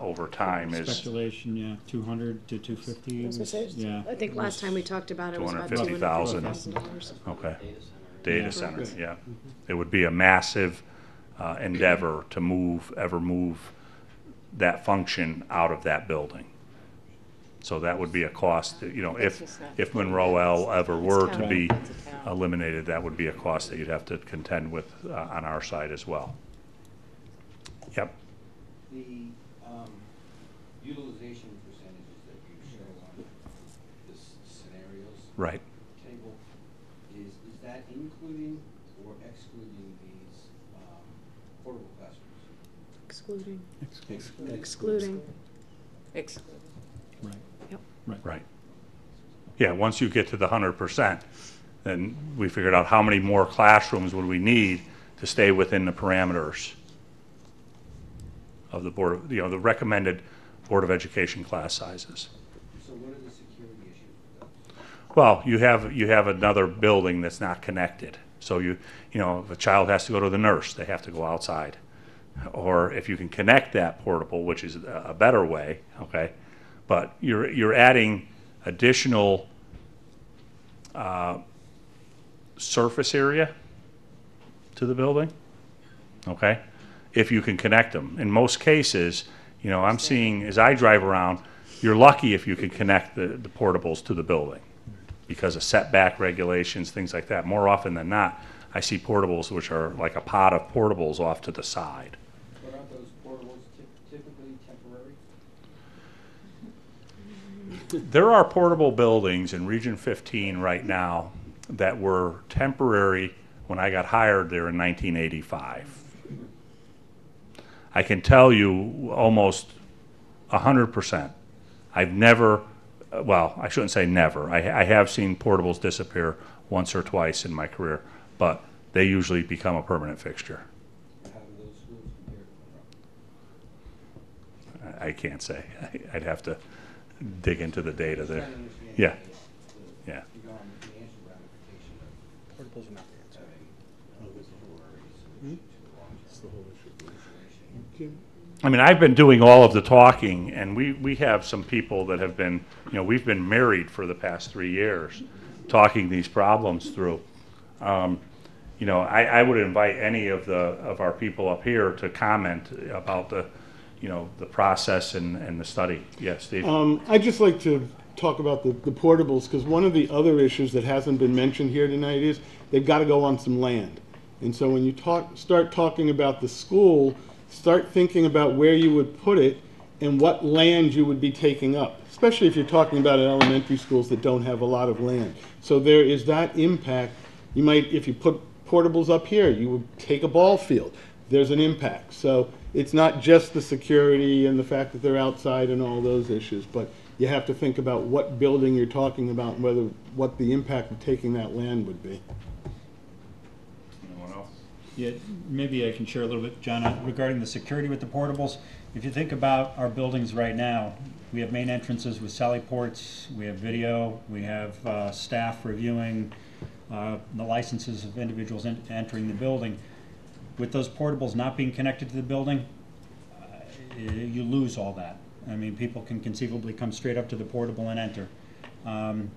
over time is Speculation, yeah, 200 to 250. Yeah. I think last time we talked about it was about $250,000. $250,000. okay. Data center, yeah. It would be a massive endeavor to move that function out of that building. So that would be a cost, that, you know, if Monroe L ever were to be eliminated, that would be a cost that you'd have to contend with on our side as well. Yep. The utilization percentages that you show on the scenarios Right. table, is that including or excluding these portable classrooms? Excluding. Excluding. Excluding. Right. Yep. Right. Yeah, once you get to the 100%, then we figured out how many more classrooms would we need to stay within the parameters of the board, of, you know, the recommended Board of Education class sizes. So what are the security issues with those? Well, you have another building that's not connected. So you know, if a child has to go to the nurse, they have to go outside. Or if you can connect that portable, which is a better way, okay, but you're adding additional surface area to the building, okay, if you can connect them. In most cases, you know, I'm seeing, as I drive around, you're lucky if you can connect the portables to the building because of setback regulations, things like that. More often than not, I see portables which are like a pod of portables off to the side. But aren't those portables typically temporary? There are portable buildings in Region 15 right now that were temporary when I got hired there in 1985. I can tell you almost 100%. I've never, well, I shouldn't say never. I have seen portables disappear once or twice in my career, but they usually become a permanent fixture. How do those schools compare to Monroe? I can't say. I'd have to dig into the data there. Trying to understand Yeah. the Yeah. economic financial ramification of Portables are not the answer. having a solution to That's the whole issue. long-term I mean, I've been doing all of the talking, and we have some people that have been, you know, we've been married for the past 3 years, talking these problems through. You know, I would invite any of our people up here to comment about the, you know, the process and the study. Yes, Steve? I'd just like to talk about the portables, because one of the other issues that hasn't been mentioned here tonight is they've got to go on some land. And so when you start talking about the school, start thinking about where you would put it and what land you would be taking up, especially if you're talking about elementary schools that don't have a lot of land. So there is that impact. You might, if you put portables up here, you would take a ball field. There's an impact. So it's not just the security and the fact that they're outside and all those issues, but you have to think about what building you're talking about and what the impact of taking that land would be. Anyone else? Yeah, maybe I can share a little bit, John, regarding the security with the portables. If you think about our buildings right now, we have main entrances with sally ports, we have video, we have staff reviewing the licenses of individuals entering the building. With those portables not being connected to the building, you lose all that. I mean, people can conceivably come straight up to the portable and enter. And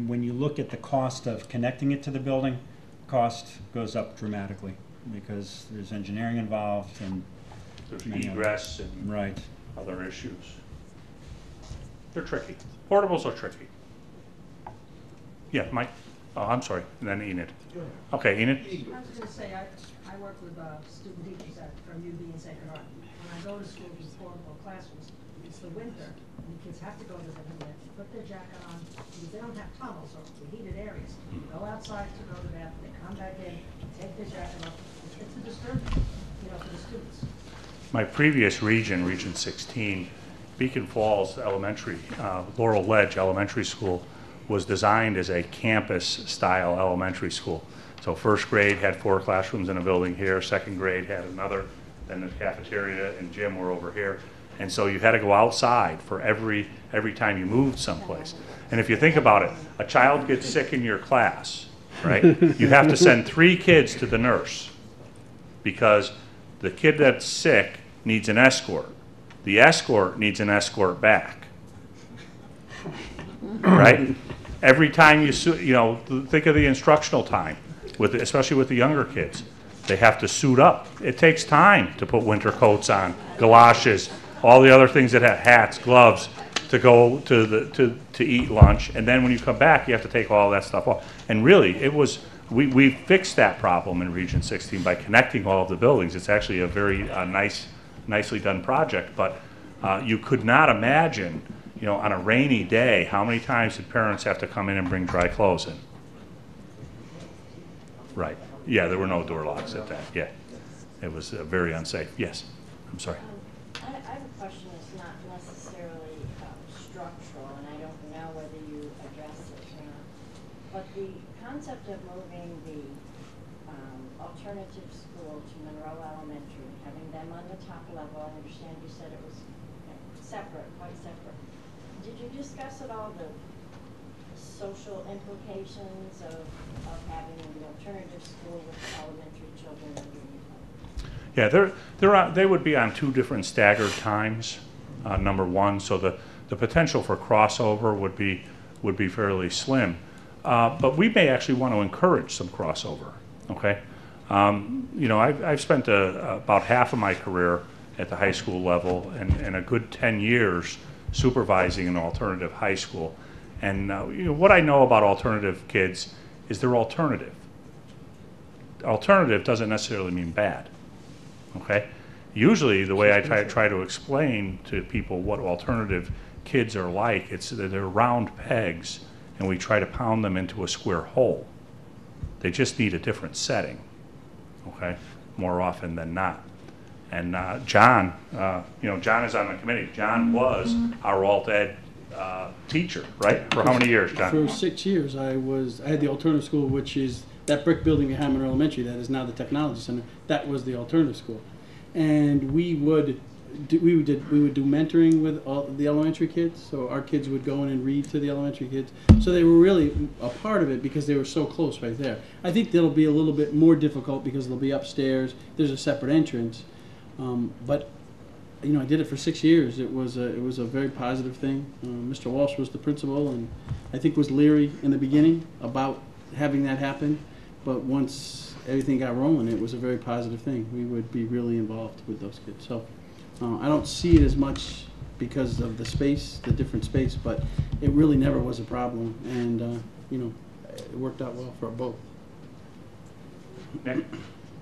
when you look at the cost of connecting it to the building, cost goes up dramatically because there's engineering involved and There's many other- egress and right. other issues. They're tricky. Portables are tricky. Yeah, Mike? Oh, I'm sorry. And then Enid. Okay, Enid? I was gonna say, I work with student teachers from UB and Sacred Heart. When I go to schools with portable classrooms, it's the winter, and the kids have to go to the window, put their jacket on, because they don't have tunnels or the heated areas. Go outside to go to the bathroom, they come back in, take their jacket off. It's a disturbance, you know, for the students. My previous region, Region 16, Beacon Falls Elementary, Laurel Ledge Elementary School, was designed as a campus-style elementary school. So first grade had 4 classrooms in a building here, second grade had another, then the cafeteria and gym were over here. And so you had to go outside for every time you moved someplace. And if you think about it, a child gets sick in your class, right? You have to send 3 kids to the nurse because the kid that's sick needs an escort. The escort needs an escort back, right? Every time you know, think of the instructional time, especially with the younger kids. They have to suit up. It takes time to put winter coats on, galoshes, all the other things that have hats, gloves, to go to eat lunch. And then when you come back, you have to take all that stuff off. And really, we fixed that problem in Region 16 by connecting all of the buildings. It's actually a very nicely done project, but you could not imagine, you know, on a rainy day, how many times did parents have to come in and bring dry clothes in? Right. Yeah, there were no door locks at that. Yeah. It was very unsafe. Yes. I'm sorry. I have a question that's not necessarily structural, and I don't know whether you address it or not. But the concept of moving the alternative school to Monroe Elementary, having them on the top level, I understand you said it was separate, quite separate. Did you discuss at all the social implications of having the alternative school with elementary children underneath? Yeah, they would be on 2 different staggered times, number one, so the potential for crossover would be fairly slim. But we may actually want to encourage some crossover, okay? You know, I've spent about half of my career at the high school level and a good 10 years supervising an alternative high school. And you know, what I know about alternative kids is they're alternative. Alternative doesn't necessarily mean bad, okay? Usually the way I try to explain to people what alternative kids are like, it's that they're round pegs and we try to pound them into a square hole. They just need a different setting, okay, more often than not. And John, John is on the committee. John was our alt ed teacher, right? For how many years, John? For 6 years, I had the alternative school, which is that brick building behind Monroe Elementary that is now the Technology Center. That was the alternative school. And we would do mentoring with all the elementary kids. So our kids would go in and read to the elementary kids. So they were really a part of it because they were so close right there. I think that'll be a little bit more difficult because they'll be upstairs. There's a separate entrance. But I did it for 6 years. It was a very positive thing. Mr. Walsh was the principal, and I think was leery in the beginning about having that happen. But once everything got rolling, it was a very positive thing. We would be really involved with those kids. So I don't see it as much because of the space, the different space, but it really never was a problem, and it worked out well for both. Nick?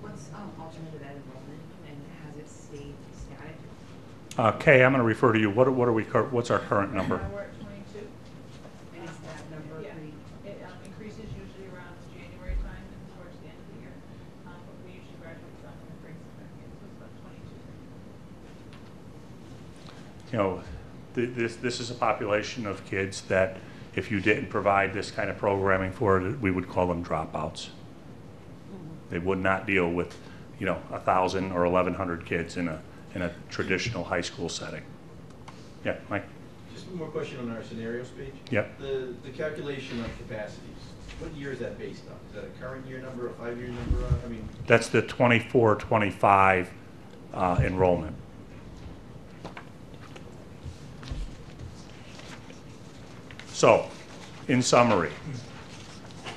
What's alternative ed enrollment, and has it stayed static? Kay, I'm going to refer to you. What's our current number? We're at 22. And is that number pretty? It increases usually around January time and towards the end of the year. But we usually graduate some and bring some back in, so it's about 22. This is a population of kids that if you didn't provide this kind of programming for it, we would call them dropouts. They would not deal with, 1,000 or 1,100 kids in a traditional high school setting. Yeah, Mike? Just one more question on our scenarios page. Yep. The calculation of capacities, what year is that based on? Is that a current year number, a 5-year number? That's the 24-25 enrollment. So, in summary,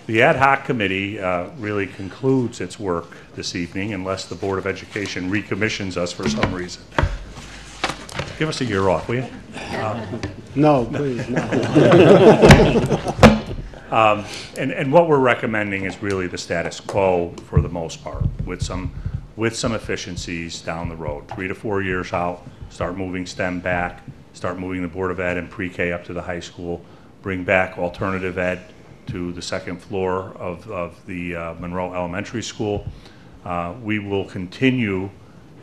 the ad hoc committee really concludes its work this evening unless the Board of Education recommissions us for some reason. Give us a year off, will you? No, please, no. And what we're recommending is really the status quo for the most part, with some efficiencies down the road. 3 to 4 years out, start moving STEM back, start moving the Board of Ed and pre-K up to the high school, bring back alternative ed to the second floor of the Monroe Elementary School. We will continue,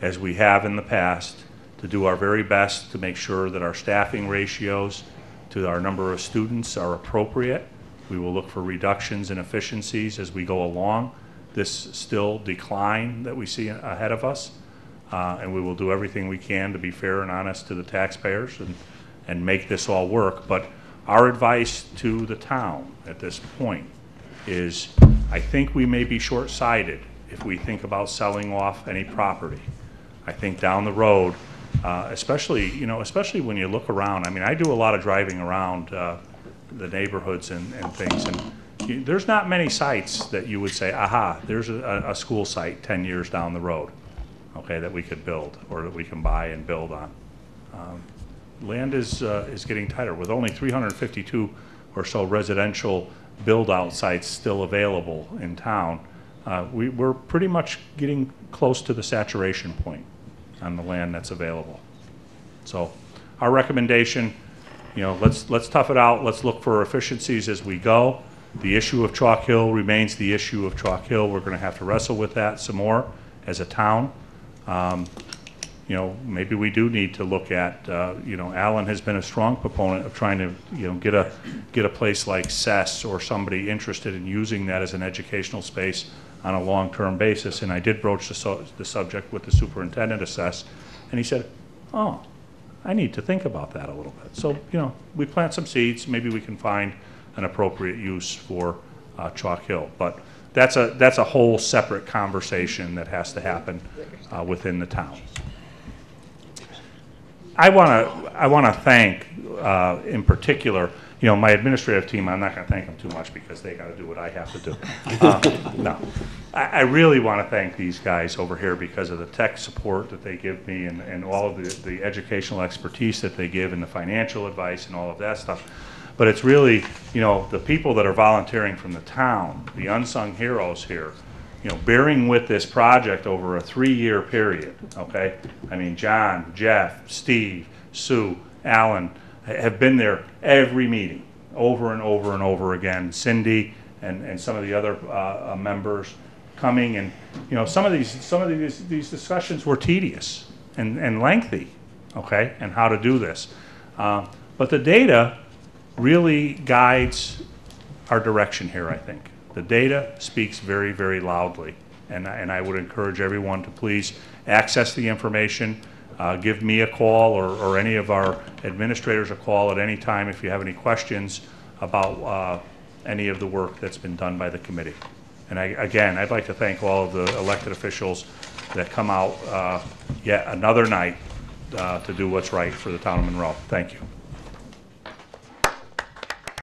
as we have in the past, to do our very best to make sure that our staffing ratios to our number of students are appropriate. We will look for reductions in efficiencies as we go along this still decline that we see ahead of us. And we will do everything we can to be fair and honest to the taxpayers and make this all work. But our advice to the town at this point is I think we may be short-sighted if we think about selling off any property. I think down the road, especially when you look around, I do a lot of driving around the neighborhoods and things, and there's not many sites that you would say, aha, there's a school site 10 years down the road, okay, that we could build or that we can buy and build on. Land is getting tighter. With only 352 or so residential build-out sites still available in town, we're pretty much getting close to the saturation point on the land that's available. So our recommendation, let's tough it out. Let's look for efficiencies as we go. The issue of Chalk Hill remains the issue of Chalk Hill. We're going to have to wrestle with that some more as a town. Maybe we do need to look at, Alan has been a strong proponent of trying to, get a place like CES or somebody interested in using that as an educational space on a long-term basis. And I did broach the subject with the superintendent of CES, and he said, oh, I need to think about that a little bit. So, we plant some seeds. Maybe we can find an appropriate use for Chalk Hill. But that's a whole separate conversation that has to happen within the town. I want to thank, in particular, my administrative team. I'm not going to thank them too much because they got to do what I have to do. No, I really want to thank these guys over here because of the tech support that they give me and all of the educational expertise that they give and the financial advice and all of that stuff. But it's really, the people that are volunteering from the town, the unsung heroes here, bearing with this project over a 3-year period, okay? John, Jeff, Steve, Sue, Alan have been there every meeting over and over and over again. Cindy and some of the other members. coming, and, you know, some of these discussions were tedious and lengthy, okay, and how to do this. But the data really guides our direction here, I think. The data speaks very, very loudly, and I would encourage everyone to please access the information. Give me a call or any of our administrators a call at any time if you have any questions about any of the work that's been done by the committee. And again, I'd like to thank all of the elected officials that come out yet another night to do what's right for the town of Monroe. Thank you.